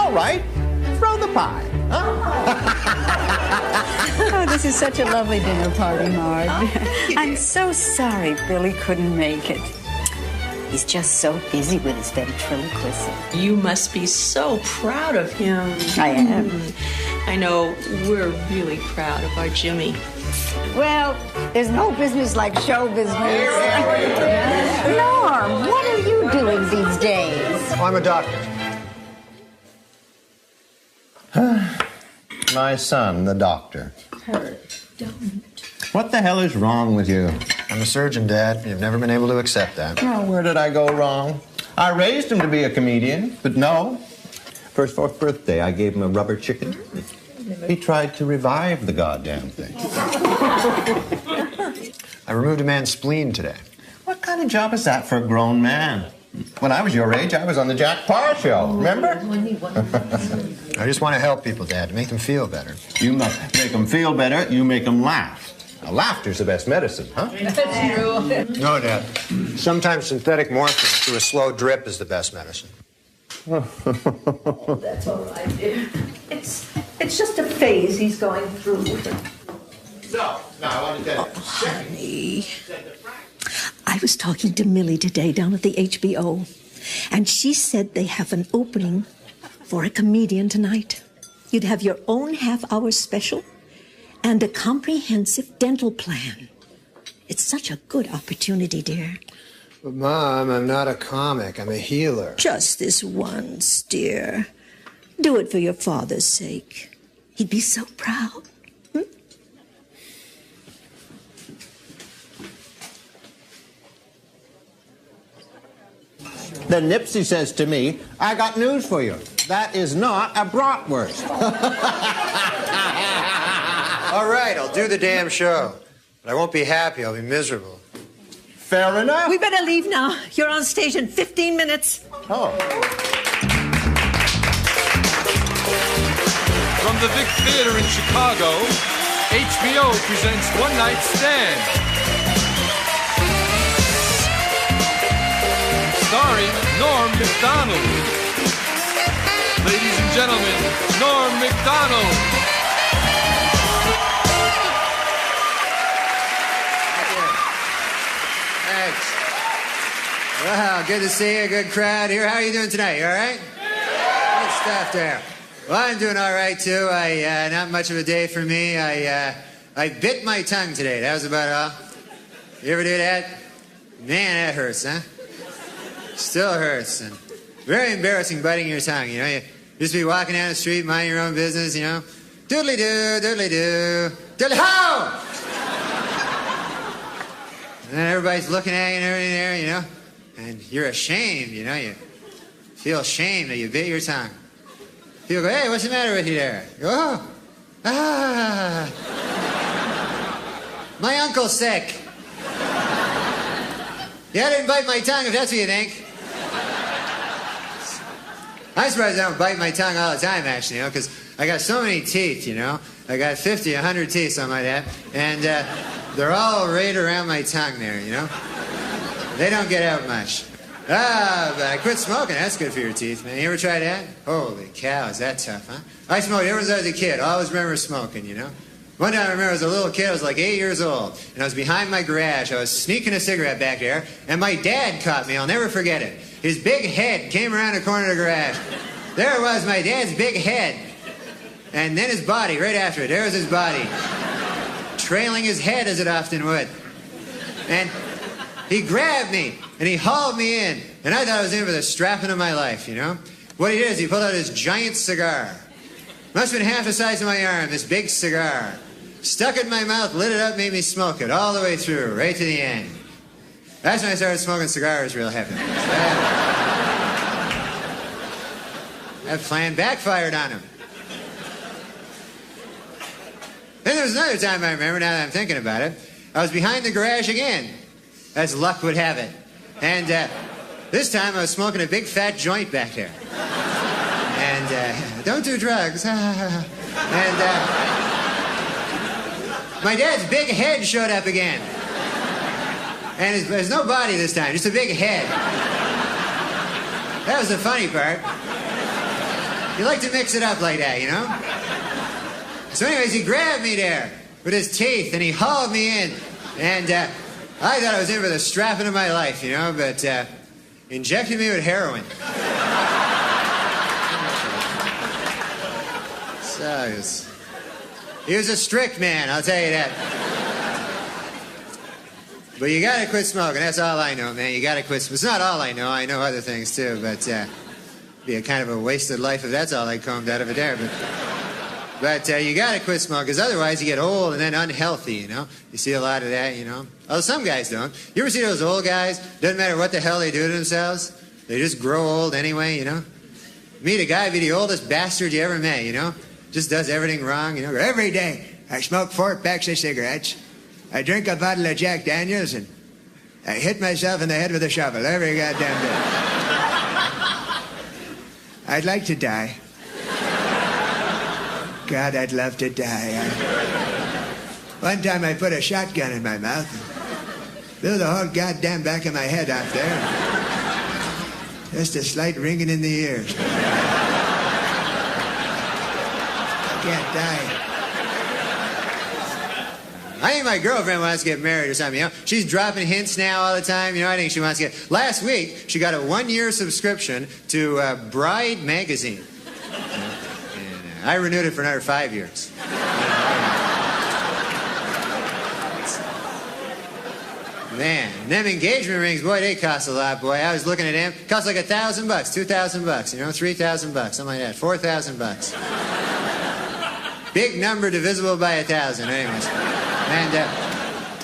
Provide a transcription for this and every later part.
All right, throw the pie. Oh, this is such a lovely dinner party, Marge. I'm so sorry Billy couldn't make it. He's just so busy with his ventriloquism. You must be so proud of him. I am. I know we're really proud of our Jimmy. Well, there's no business like show business. Norm, what are you doing these days? I'm a doctor. My son, the doctor. Kurt, don't. What the hell is wrong with you? I'm a surgeon, Dad. You've never been able to accept that. Oh, where did I go wrong? I raised him to be a comedian, but no. For his 4th birthday, I gave him a rubber chicken. He tried to revive the goddamn thing. I removed a man's spleen today. What kind of job is that for a grown man? When I was your age, I was on the Jack Parr show, remember? I just want to help people, Dad, to make them feel better. You must make them feel better, you make them laugh. Now, laughter's the best medicine, huh? That's true. No, Dad. Sometimes synthetic morphine through a slow drip is the best medicine. That's all right, dear. It's just a phase he's going through. No, I want to tell you. Honey, I was talking to Millie today down at the HBO, and she said they have an opening for a comedian tonight. You'd have your own half-hour special and a comprehensive dental plan. It's such a good opportunity, dear. But, Mom, I'm not a comic. I'm a healer. Just this once, dear. Do it for your father's sake. He'd be so proud. Then Nipsey says to me, I got news for you. That is not a bratwurst. All right, I'll do the damn show. But I won't be happy. I'll be miserable. Fair enough. We better leave now. You're on stage in 15 minutes. Oh. From the Vic Theater in Chicago, HBO presents One Night Stand. Starring Norm Macdonald. Ladies and gentlemen, Norm Macdonald. Thanks. Wow, good to see you. Good crowd here. How are you doing tonight? You all right? Good stuff there. Well, I'm doing all right, too. Not much of a day for me. I bit my tongue today. That was about all. You ever do that? Man, that hurts, huh? Still hurts. And very embarrassing biting your tongue, you know. You just be walking down the street, minding your own business, you know. Doodly-doo, doodly-doo, doodly-ho! And then everybody's looking at you and everything there, you know. And you're ashamed, you know. You feel ashamed that you bit your tongue. People go, hey, what's the matter with you there? You go, oh, my uncle's sick. Yeah, I didn't bite my tongue, if that's what you think. I'm surprised I don't bite my tongue all the time, actually, you know, because I got so many teeth, you know. I got 50, 100 teeth, something like that. And they're all right around my tongue there, you know. They don't get out much. But I quit smoking. That's good for your teeth, man. You ever try that? Holy cow, is that tough, huh? I smoked ever since I was a kid. I always remember smoking, you know. One time I remember I was a little kid. I was like 8 years old. And I was behind my garage. I was sneaking a cigarette back there. And my dad caught me. I'll never forget it. His big head came around the corner of the garage. There it was, my dad's big head. And then his body, right after it. There was his body. Trailing his head as it often would. And he grabbed me. And he hauled me in. And I thought I was in for the strapping of my life, you know. What he did is he pulled out his giant cigar. Must have been half the size of my arm, this big cigar. Stuck it in my mouth, lit it up, made me smoke it all the way through, right to the end. That's when I started smoking cigars real heavy. That plan backfired on him. Then there was another time I remember, now that I'm thinking about it. I was behind the garage again, as luck would have it. And this time I was smoking a big fat joint back there. And don't do drugs. And my dad's big head showed up again. And there's no body this time, just a big head. That was the funny part. You like to mix it up like that, you know? So anyways, he grabbed me there with his teeth, and he hauled me in. And I thought I was in for the strapping of my life, you know, but injected me with heroin. So he was a strict man, I'll tell you that. But you gotta quit smoking, that's all I know, man. You gotta quit smoking. It's not all I know other things too, but be a kind of a wasted life if that's all I combed out of it there. But you gotta quit smoking, because otherwise you get old and then unhealthy, you know? You see a lot of that, you know? Although some guys don't. You ever see those old guys? Doesn't matter what the hell they do to themselves. They just grow old anyway, you know? Meet a guy, be the oldest bastard you ever met, you know? Just does everything wrong, you know? Every day I smoke 4 packs of cigarettes. I drink a bottle of Jack Daniels, and I hit myself in the head with a shovel every goddamn day. I'd like to die. God, I'd love to die. One time I put a shotgun in my mouth and blew the whole goddamn back of my head off there. Just a slight ringing in the ears. I can't die. I think my girlfriend wants to get married or something, you know? She's dropping hints now all the time, you know? I think she wants to get... Last week, she got a 1-year subscription to Bride magazine. I renewed it for another 5 years. Man, and them engagement rings, boy, they cost a lot, boy. I was looking at them. Cost like $1,000, $2,000, you know, $3,000, something like that. $4,000. Big number divisible by 1,000, anyways. And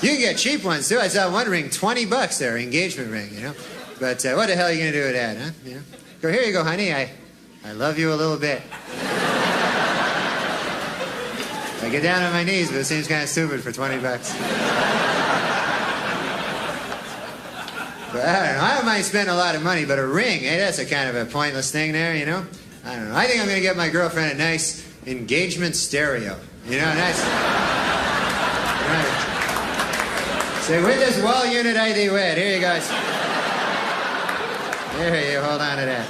you can get cheap ones too. I saw one ring, $20 there, engagement ring, you know. But what the hell are you gonna do with that, huh? You know? Go, here you go, honey. I love you a little bit. I get down on my knees, but it seems kind of stupid for $20. But I don't know. I don't mind spending a lot of money, but a ring, hey, that's a kind of a pointless thing there, you know? I don't know. I think I'm going to get my girlfriend a nice engagement stereo. You know, that's... Right. Say, with this wall unit I thee wed. Here you go. There you hold on to that.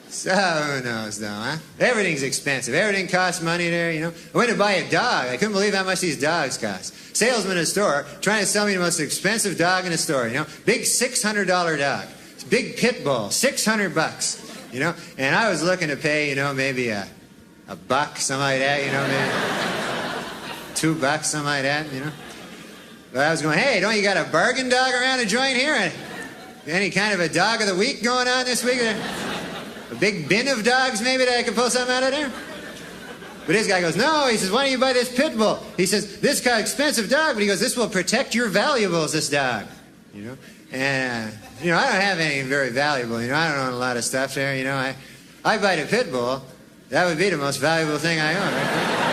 So, who knows, though, huh? Everything's expensive. Everything costs money there, you know. I went to buy a dog. I couldn't believe how much these dogs cost. Salesman in a store trying to sell me the most expensive dog in the store, you know. Big $600 dog. It's a big pit bull. $600, you know. And I was looking to pay, you know, maybe a buck, something like that, you know, maybe $2, something like that, you know. But I was going, hey, don't you got a bargain dog around the joint here? Any kind of a dog of the week going on this week? A big bin of dogs, maybe, that I could pull something out of there? But this guy goes, no, he says, why don't you buy this pit bull? He says, this kind of expensive dog, but he goes, this will protect your valuables, this dog. You know? And, you know, I don't have anything very valuable, you know, I don't own a lot of stuff there, you know. I buy the pit bull, that would be the most valuable thing I own, right?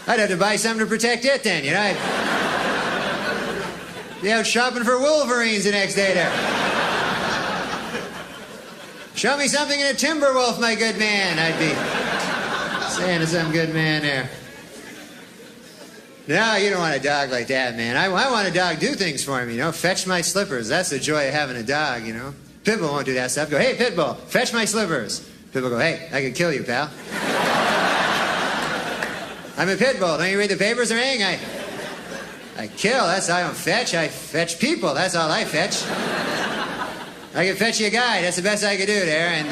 I'd have to buy something to protect it then, you know. I'd be out shopping for Wolverines the next day there. Show me something in a timber wolf, my good man. I'd be saying to some good man there. No, you don't want a dog like that, man. I want a dog do things for me, you know. Fetch my slippers. That's the joy of having a dog, you know. Pitbull won't do that stuff. Go, hey, Pitbull, fetch my slippers. Pitbull go, hey, I could kill you, pal. I'm a Pitbull. Don't you read the papers or anything? I kill. That's how I don't fetch. I fetch people. That's all I fetch. I can fetch you a guy. That's the best I could do there. And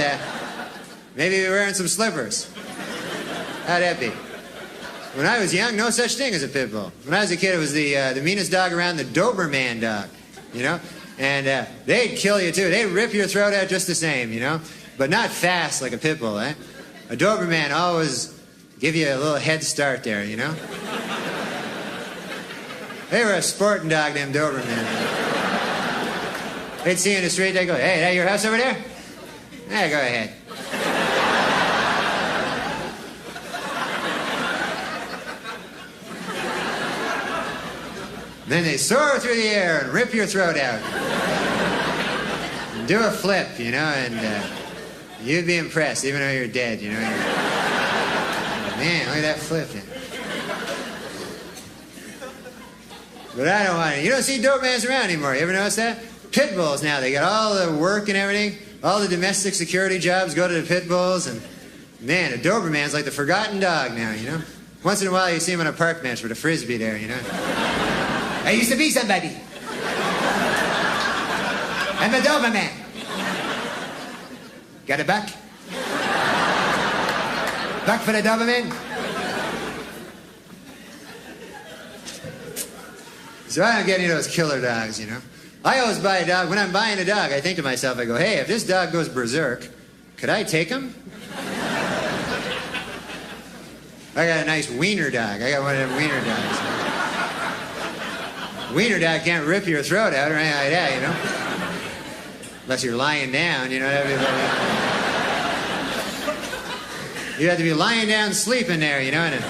maybe we're wearing some slippers. How'd that be? When I was young, no such thing as a pit bull. When I was a kid, it was the meanest dog around, the Doberman dog, you know? And they'd kill you, too. They'd rip your throat out just the same, you know? But not fast like a pit bull, eh? A Doberman always give you a little head start there, you know? They were a sporting dog, them Doberman. They'd see you in the street, they'd go, hey, that your house over there? Yeah, go ahead. Then they soar through the air and rip your throat out. And do a flip, you know, and you'd be impressed, even though you're dead, you know. Man, look at that flip. But I don't want it. You don't see Dobermans around anymore. You ever notice that? Pit bulls now, they got all the work and everything. All the domestic security jobs go to the pit bulls. And man, a Doberman's like the forgotten dog now, you know. Once in a while you see him on a park bench with a Frisbee there, you know. I used to be somebody. I'm a Doberman. Got a buck? Buck for the Doberman? So I don't get any of those killer dogs, you know. I always buy a dog. When I'm buying a dog, I think to myself, I go, hey, if this dog goes berserk, could I take him? I got a nice wiener dog. I got one of them wiener dogs. Wiener dog can't rip your throat out or anything like that, you know. Unless you're lying down, you know. You have to be lying down sleeping there, you know. And a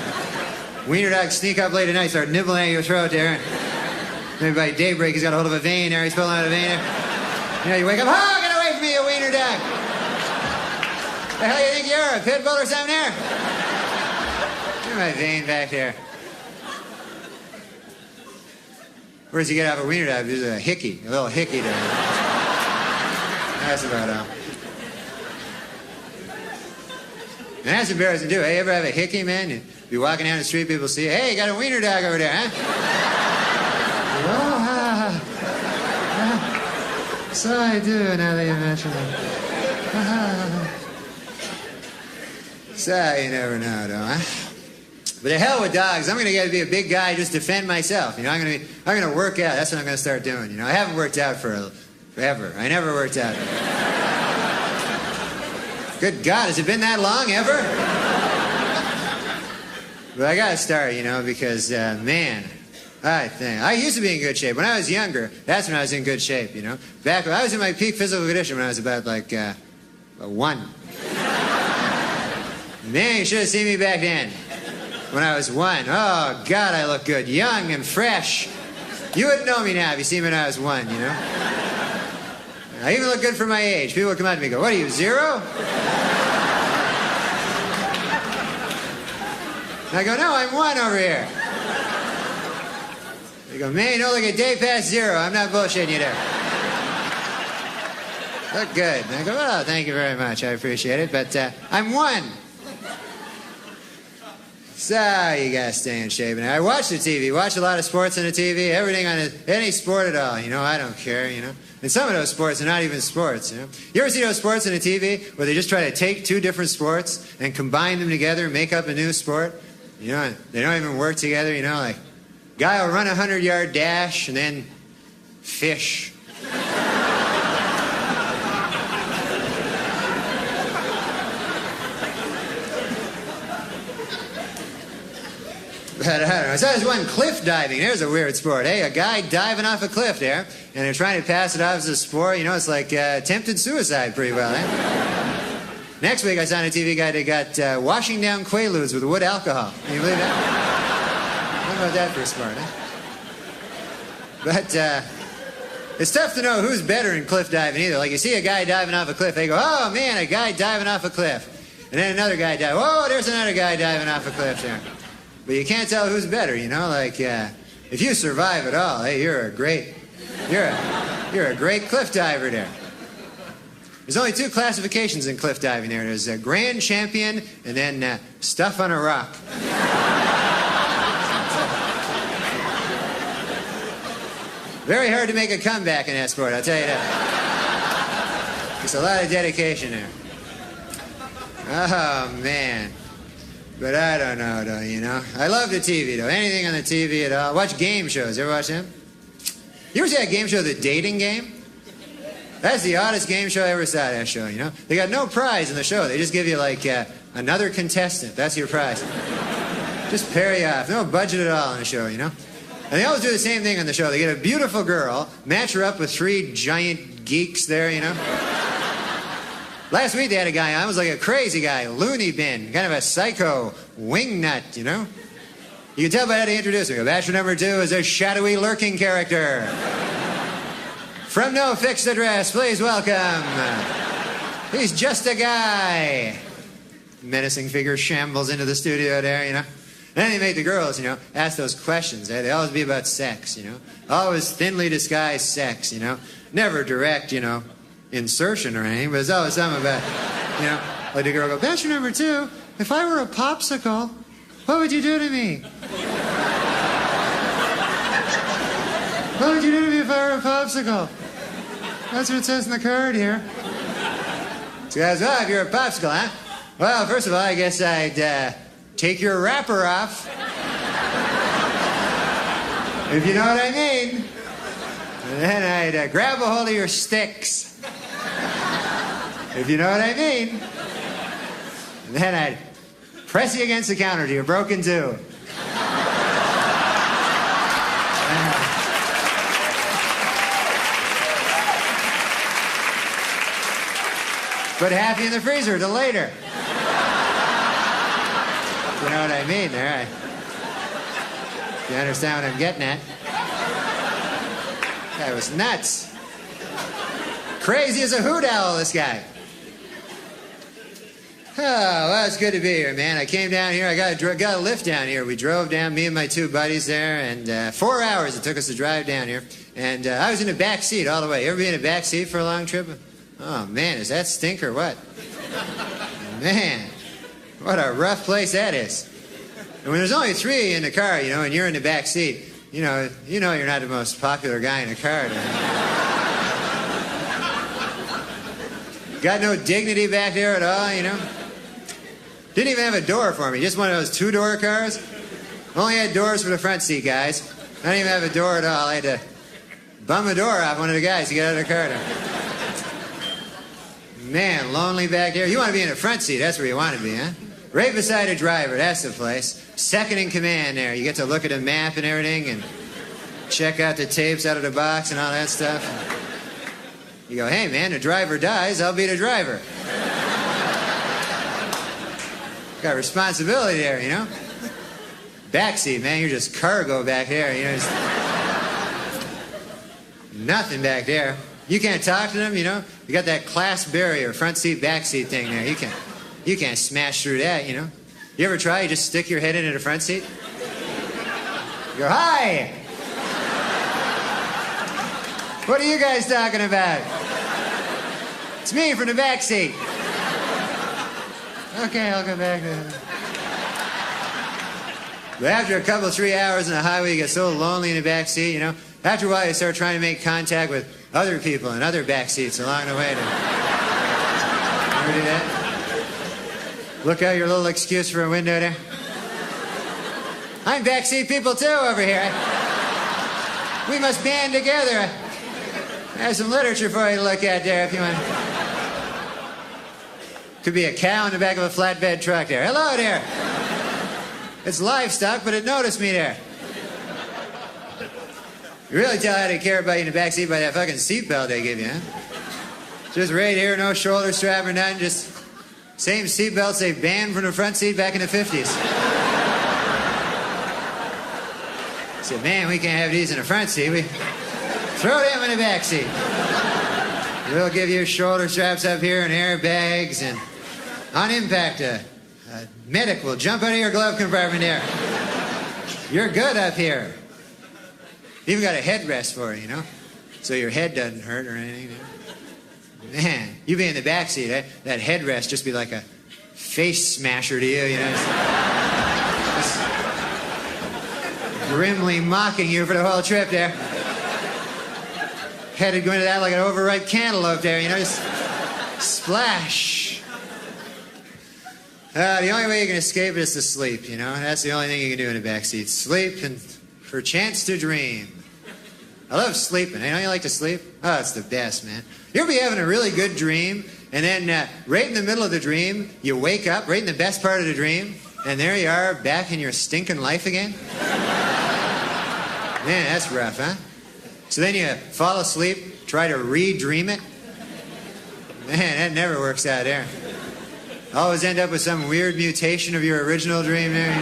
wiener dog sneak up late at night, start nibbling at your throat there. Maybe by daybreak he's got a hold of a vein there, he's pulling out a vein there. You know, you wake up, oh, get away from me, you wiener dog. The hell you think you are, a pit bull or something there? Look at my vein back there. Where's he get off a wiener dog? There's a hickey, a little hickey there. That's about all. And that's embarrassing too. Hey, you ever have a hickey, man? You be walking down the street, people see you, hey, you got a wiener dog over there, huh? So I do, now that you mention it. So you never know, though, huh? But the hell with dogs. I'm gonna get to be a big guy, just defend myself. You know, I'm gonna work out. That's what I'm gonna start doing. You know, I haven't worked out forever. I never worked out. Good God, has it been that long ever? But I gotta start, you know, because man. I used to be in good shape. When I was younger, that's when I was in good shape, you know. Back when I was in my peak physical condition when I was about like 1. Man, you should have seen me back then. When I was 1. Oh, God, I look good. Young and fresh. You wouldn't know me now if you see me when I was 1, you know. I even look good for my age. People would come up to me and go, what are you, 0? And I go, no, I'm 1 over here. They go, man, you don't look a day past 0. I'm not bullshitting you there. Look good. And I go, oh, thank you very much. I appreciate it. But I'm 1. So you gotta stay in shape. And I watch the TV. Watch a lot of sports on the TV. Everything on it, any sport at all. You know, I don't care, you know. And some of those sports are not even sports, you know. You ever see those sports on the TV where they just try to take 2 different sports and combine them together and make up a new sport? You know, they don't even work together, you know, like guy will run a 100-yard dash and then fish. But I don't know. So there's one cliff diving. There's a weird sport. Hey, a guy diving off a cliff there, and they're trying to pass it off as a sport. You know, it's like attempted suicide pretty well, eh? Next week I saw on a TV guy that got washing down Quaaludes with wood alcohol. Can you believe that? How about that for a sport, eh? But it's tough to know who's better in cliff diving either. Like you see a guy diving off a cliff, they go, oh man, a guy diving off a cliff. And then another guy dives, oh, there's another guy diving off a cliff there. But you can't tell who's better, you know, like if you survive at all, hey, you're a great cliff diver there. There's only 2 classifications in cliff diving there. There's a grand champion and then stuff on a rock. Very hard to make a comeback in that sport, I'll tell you that. It's a lot of dedication there. Oh, man. But I don't know, though, you know. I love the TV, though. Anything on the TV at all. Watch game shows. You ever watch them? You ever see that game show, The Dating Game? That's the oddest game show I ever saw, that show, you know. They got no prize in the show. They just give you, like, another contestant. That's your prize. Just pair you off. No budget at all on the show, you know. And they always do the same thing on the show. They get a beautiful girl, match her up with 3 giant geeks there, you know. Last week they had a guy on, was like a crazy guy, loony bin, kind of a psycho wingnut, you know? You can tell by how they introduce him. Bachelor number 2 is a shadowy lurking character. From no fixed address, please welcome. He's just a guy. Menacing figure shambles into the studio there, you know? And then they make the girls, you know, ask those questions. They always be about sex, you know? Always thinly disguised sex, you know? Never direct, insertion or anything, but it's always something about, like the girl go, "Bachelor number 2, if I were a popsicle, what would you do to me? What would you do to me if I were a popsicle?" That's what it says in the card here. So he goes, "Oh, if you're a popsicle, huh? Well, first of all, I guess I'd take your wrapper off. If you know what I mean. And then I'd grab a hold of your sticks. If you know what I mean. And then I'd press you against the counter till you're broken too. Put half in the freezer till later. You know what I mean there? You understand what I'm getting at? Guy was nuts. Crazy as a hoot owl, this guy. Oh, well, it's good to be here, man. I came down here. I got a lift down here. We drove down, me and my 2 buddies there, and 4 hours it took us to drive down here. And I was in the back seat all the way. You ever been in the back seat for a long trip? Oh, man, is that stink or what? Man, what a rough place that is. And when there's only 3 in the car, and you're in the back seat, you know you're not the most popular guy in the car. Got no dignity back there at all, Didn't even have a door for me. Just one of those 2-door cars. Only had doors for the front seat, guys. I didn't even have a door at all. I had to bum a door off one of the guys to get out of the car. Man, lonely back there. You want to be in the front seat. That's where you want to be, huh? Right beside a driver. That's the place. Second in command there. You get to look at a map and everything and check out the tapes out of the box and all that stuff. You go, "Hey, man, the driver dies. I'll be the driver." Got responsibility there, Backseat, man, you're just cargo back there, just nothing back there. You can't talk to them, You got that class barrier, front seat, back seat thing there. You can't smash through that, You ever try? You just stick your head into the front seat. You go, "Hi! What are you guys talking about?" "It's me from the back seat." "Okay, I'll go back then." But after a couple, 3 hours on the highway, you get so lonely in the back seat, After a while, you start trying to make contact with other people in other back seats along the way. Ever do that? Look out your little excuse for a window there. "I'm backseat people too over here. We must band together. I have some literature for you to look at there if you want." Could be a cow in the back of a flatbed truck there. "Hello there. It's livestock, but it noticed me there." You really tell how they care about you in the back seat by that fucking seatbelt they give you, huh? Just right here, no shoulder strap or nothing, just same seatbelts they banned from the front seat back in the 50s. Said, "Man, we can't have these in the front seat. We throw them in the back seat. We'll give you shoulder straps up here and airbags, and on impact, a medic will jump out of your glove compartment there. You're good up here. Even got a headrest for it, so your head doesn't hurt or anything. Man, you be in the back seat, that headrest just be like a face smasher to you, just grimly mocking you for the whole trip there. Headed going to that like an overripe cantaloupe there, just splash. The only way you can escape is to sleep, That's the only thing you can do in the back seat. Sleep and perchance to dream. I love sleeping. I know you like to sleep? Oh, it's the best, man. You ever be having a really good dream, and then right in the middle of the dream, you wake up, right in the best part of the dream, and there you are, back in your stinking life again? Man, that's rough, huh? So then you fall asleep, try to re-dream it. Man, that never works out there. Always end up with some weird mutation of your original dream there,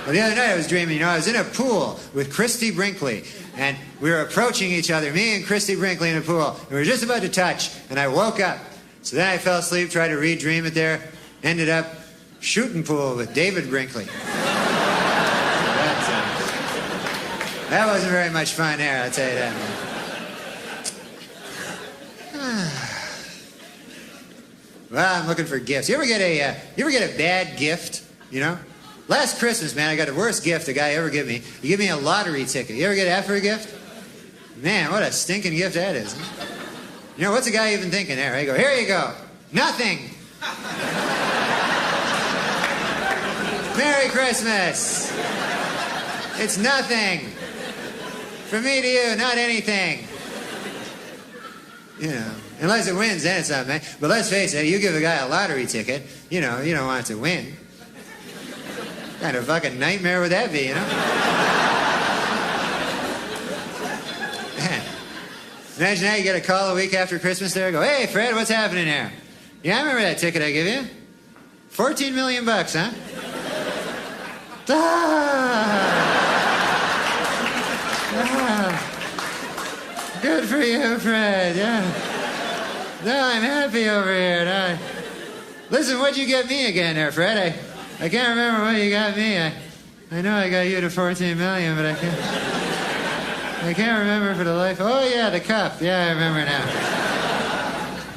Well, the other night I was dreaming, I was in a pool with Christy Brinkley, and we were approaching each other, me and Christy Brinkley in a pool, and we were just about to touch, and I woke up. So then I fell asleep, tried to re-dream it there, ended up shooting pool with David Brinkley. That wasn't very much fun there, I'll tell you that, man. Well, I'm looking for gifts. You ever get a bad gift, you know? Last Christmas, man, I got the worst gift a guy ever gave me. He gave me a lottery ticket. You ever get that for a gift? Man, what a stinking gift that is. Huh? You know, what's a guy even thinking there? I go, here you go. Nothing. Merry Christmas. It's nothing. From me to you, not anything. You know, unless it wins, then it's something, man. But let's face it, you give a guy a lottery ticket, you know, you don't want it to win. What kind of fucking nightmare would that be, you know? Imagine that, you get a call a week after Christmas there, go, hey, Fred, what's happening there? Yeah, I remember that ticket I gave you. 14 million bucks, huh? Good for you, Fred, yeah. No, I'm happy over here. No. Listen, what'd you get me again there, Fred? I can't remember what you got me. I know I got you to 14 million, but I can't remember for the life. Oh, yeah, the cup. Yeah, I remember now.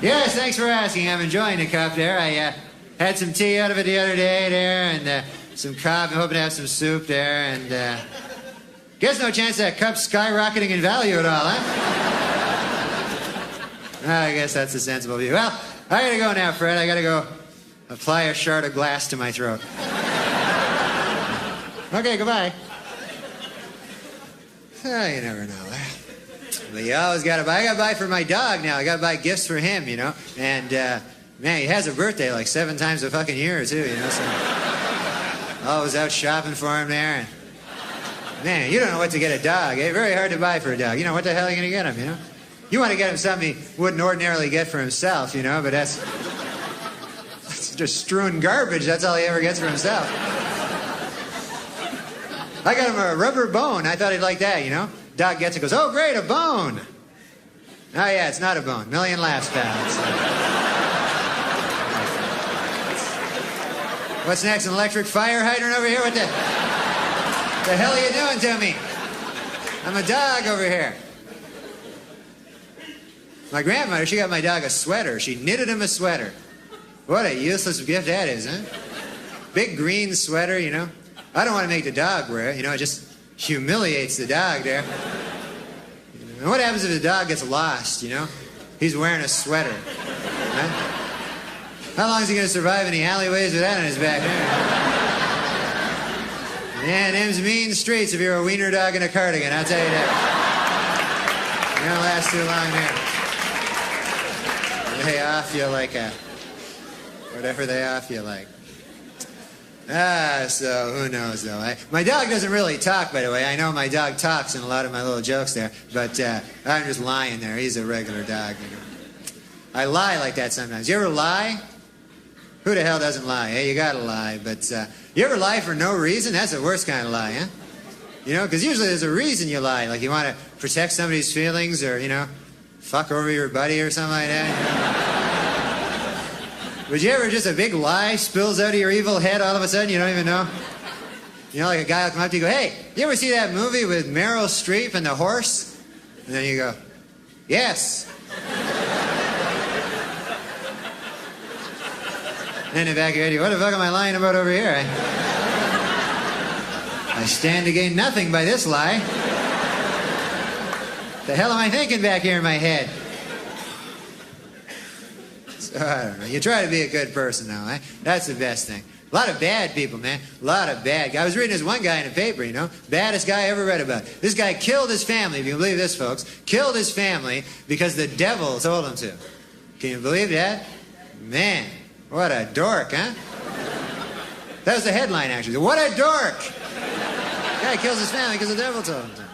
Yes, thanks for asking. I'm enjoying the cup there. I had some tea out of it the other day there, and some coffee. I'm hoping to have some soup there, and guess no chance that cup's skyrocketing in value at all, huh? I guess that's a sensible view. Well, I gotta go now, Fred. I gotta go apply a shard of glass to my throat. Okay, goodbye. Oh, you never know. But you always gotta buy. I gotta buy for my dog now. I gotta buy gifts for him, you know. And, man, he has a birthday like 7 times a fucking year, too, you know. So always out shopping for him there. And, man, you don't know what to get a dog. It's very hard to buy for a dog. You know, what the hell are you gonna get him, you know? You want to get him something he wouldn't ordinarily get for himself, you know, but that's just strewn garbage. That's all he ever gets for himself. I got him a rubber bone. I thought he'd like that, you know. Dog gets it, goes, oh, great, a bone. Oh, yeah, it's not a bone. Million laughs, pal. What's next, an electric fire hydrant over here? What the hell are you doing to me? I'm a dog over here. My grandmother, she got my dog a sweater. She knitted him a sweater. What a useless gift that is, huh? Big green sweater, you know. I don't want to make the dog wear it. You know, it just humiliates the dog there. And what happens if the dog gets lost, you know? He's wearing a sweater. Huh? How long is he going to survive in the alleyways with that on his back? Yeah, them's mean streets if you're a wiener dog in a cardigan, I'll tell you that. You don't last too long there. They off you like whatever they off you like. So who knows though? My dog doesn't really talk, by the way. I know my dog talks in a lot of my little jokes there, but I'm just lying there. He's a regular dog. You know? I lie like that sometimes. You ever lie? Who the hell doesn't lie? Hey, you gotta lie, but you ever lie for no reason? That's the worst kind of lie, huh? You know, because usually there's a reason you lie, like you want to protect somebody's feelings, or you know, fuck over your buddy or something like that. Would you ever just a big lie spills out of your evil head all of a sudden, you don't even know? You know, like a guy will come up to you and go, hey, you ever see that movie with Meryl Streep and the horse? And then you go, yes. And in the back of your head, you go, what the fuck am I lying about over here? I stand to gain nothing by this lie. The hell am I thinking back here in my head? So, I don't know. You try to be a good person now, eh? That's the best thing. A lot of bad people, man. A lot of bad guys. I was reading this one guy in the paper, you know. Baddest guy I ever read about. This guy killed his family, if you can believe this, folks. Killed his family because the devil told him to. Can you believe that? Man, what a dork, huh? That was the headline, actually. What a dork! The guy kills his family because the devil told him to.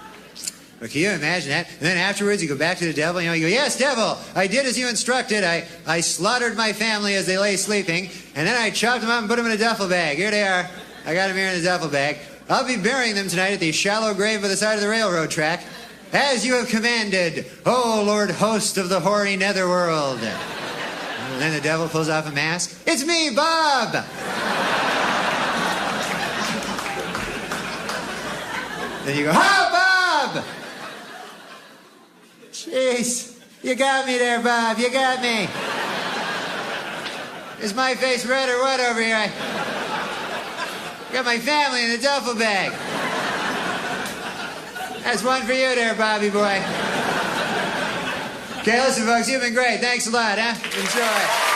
But can you imagine that? And then afterwards, you go back to the devil, you know, you go, yes, devil, I did as you instructed. I slaughtered my family as they lay sleeping, and then I chopped them up and put them in a duffel bag. Here they are. I got them here in a duffel bag. I'll be burying them tonight at the shallow grave by the side of the railroad track, as you have commanded, O Lord host of the hoary netherworld. And then the devil pulls off a mask. It's me, Bob! Then you go, oh, Bob! Jeez, you got me there, Bob. You got me. Is my face red or what over here? I got my family in the duffel bag. That's one for you there, Bobby boy. Okay, listen, folks, you've been great. Thanks a lot, huh? Enjoy.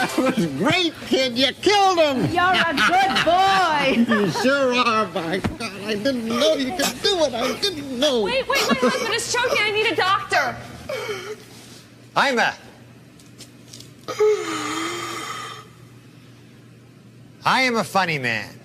That was great, kid. You killed him. You're a good boy. You sure are, by God. I didn't know you could do it. I didn't know. Wait, my husband is choking. I need a doctor. I am a funny man.